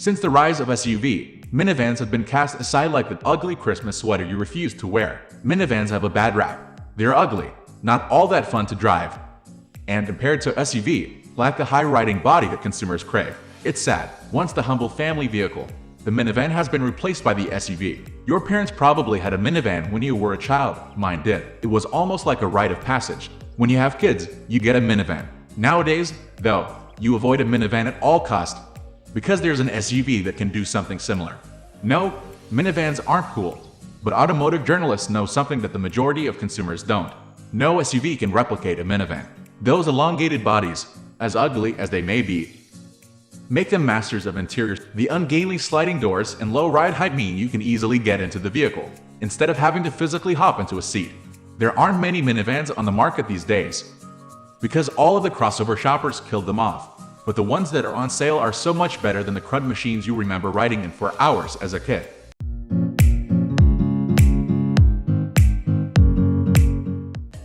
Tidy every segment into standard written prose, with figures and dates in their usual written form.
Since the rise of SUV, minivans have been cast aside like the ugly Christmas sweater you refuse to wear. Minivans have a bad rap. They're ugly, not all that fun to drive, and compared to SUV, lack the high-riding body that consumers crave. It's sad. Once the humble family vehicle, the minivan has been replaced by the SUV. Your parents probably had a minivan when you were a child. Mine did. It was almost like a rite of passage. When you have kids, you get a minivan. Nowadays, though, you avoid a minivan at all costs because there's an SUV that can do something similar. No, minivans aren't cool, but automotive journalists know something that the majority of consumers don't. No SUV can replicate a minivan. Those elongated bodies, as ugly as they may be, make them masters of interiors. The ungainly sliding doors and low ride height mean you can easily get into the vehicle, instead of having to physically hop into a seat. There aren't many minivans on the market these days, because all of the crossover shoppers killed them off. But the ones that are on sale are so much better than the crud machines you remember riding in for hours as a kid.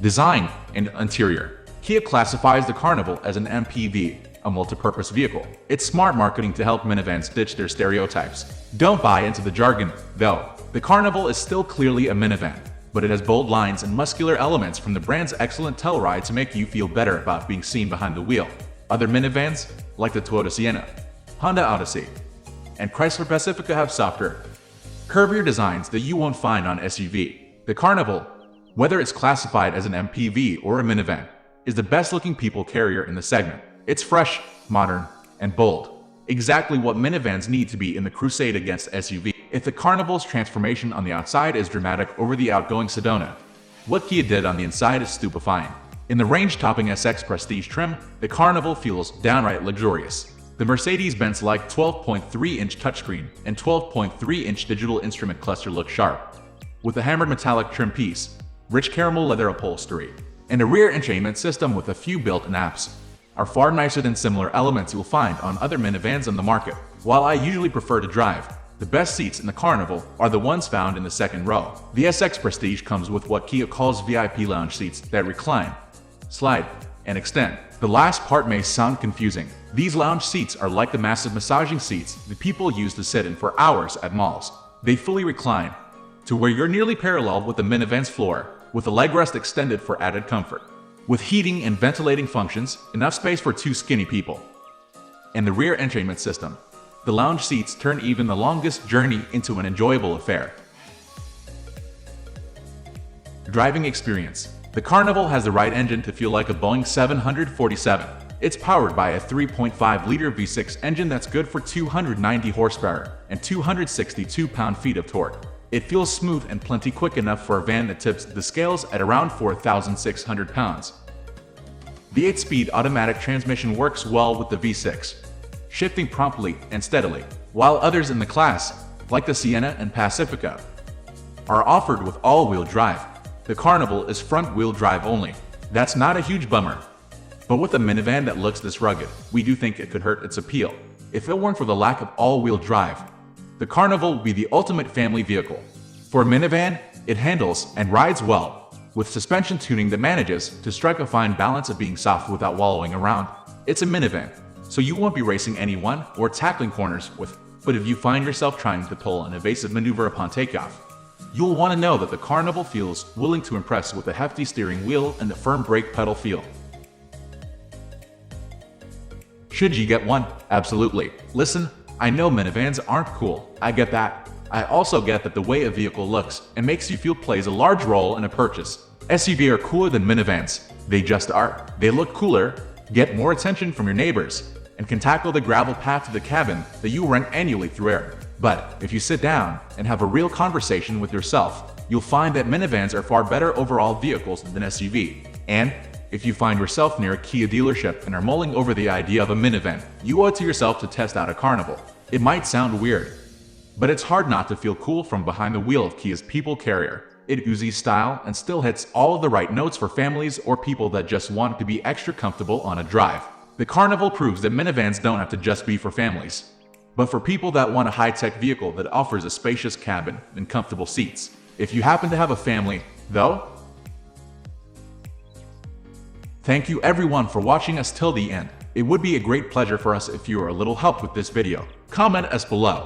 Design and interior. Kia classifies the Carnival as an MPV, a multi-purpose vehicle. It's smart marketing to help minivans ditch their stereotypes. Don't buy into the jargon, though. The Carnival is still clearly a minivan, but it has bold lines and muscular elements from the brand's excellent Telluride to make you feel better about being seen behind the wheel. Other minivans, like the Toyota Sienna, Honda Odyssey, and Chrysler Pacifica have softer, curvier designs that you won't find on SUV. The Carnival, whether it's classified as an MPV or a minivan, is the best-looking people carrier in the segment. It's fresh, modern, and bold. Exactly what minivans need to be in the crusade against SUV. If the Carnival's transformation on the outside is dramatic over the outgoing Sedona, what Kia did on the inside is stupefying. In the range-topping SX Prestige trim, the Carnival feels downright luxurious. The Mercedes-Benz-like 12.3-inch touchscreen and 12.3-inch digital instrument cluster look sharp, with a hammered metallic trim piece, rich caramel leather upholstery, and a rear entertainment system with a few built-in apps are far nicer than similar elements you'll find on other minivans on the market. While I usually prefer to drive, the best seats in the Carnival are the ones found in the second row. The SX Prestige comes with what Kia calls VIP lounge seats that recline, slide, and extend. The last part may sound confusing. These lounge seats are like the massive massaging seats that people use to sit in for hours at malls. They fully recline to where you're nearly parallel with the minivan's floor, with the leg rest extended for added comfort. With heating and ventilating functions, enough space for two skinny people. And the rear entertainment system, the lounge seats turn even the longest journey into an enjoyable affair. Driving experience. The Carnival has the right engine to feel like a Boeing 747. It's powered by a 3.5-liter V6 engine that's good for 290 horsepower and 262 pound-feet of torque. It feels smooth and plenty quick enough for a van that tips the scales at around 4,600 pounds. The 8-speed automatic transmission works well with the V6, shifting promptly and steadily, while others in the class, like the Sienna and Pacifica, are offered with all-wheel drive. The Carnival is front-wheel drive only. That's not a huge bummer. But with a minivan that looks this rugged, we do think it could hurt its appeal. If it weren't for the lack of all-wheel drive, the Carnival would be the ultimate family vehicle. For a minivan, it handles and rides well, with suspension tuning that manages to strike a fine balance of being soft without wallowing around. It's a minivan, so you won't be racing anyone or tackling corners with. But if you find yourself trying to pull an evasive maneuver upon takeoff, you'll want to know that the Carnival feels willing to impress with a hefty steering wheel and a firm brake pedal feel. Should you get one? Absolutely. Listen, I know minivans aren't cool. I get that. I also get that the way a vehicle looks and makes you feel plays a large role in a purchase. SUVs are cooler than minivans. They just are. They look cooler, get more attention from your neighbors, and can tackle the gravel path to the cabin that you rent annually through air. But if you sit down and have a real conversation with yourself, you'll find that minivans are far better overall vehicles than SUV. And if you find yourself near a Kia dealership and are mulling over the idea of a minivan, you owe it to yourself to test out a Carnival. It might sound weird, but it's hard not to feel cool from behind the wheel of Kia's people carrier. It oozes style and still hits all of the right notes for families or people that just want to be extra comfortable on a drive. The Carnival proves that minivans don't have to just be for families, but for people that want a high-tech vehicle that offers a spacious cabin and comfortable seats. If you happen to have a family, though, thank you everyone for watching us till the end. It would be a great pleasure for us if you are a little help with this video. Comment us below.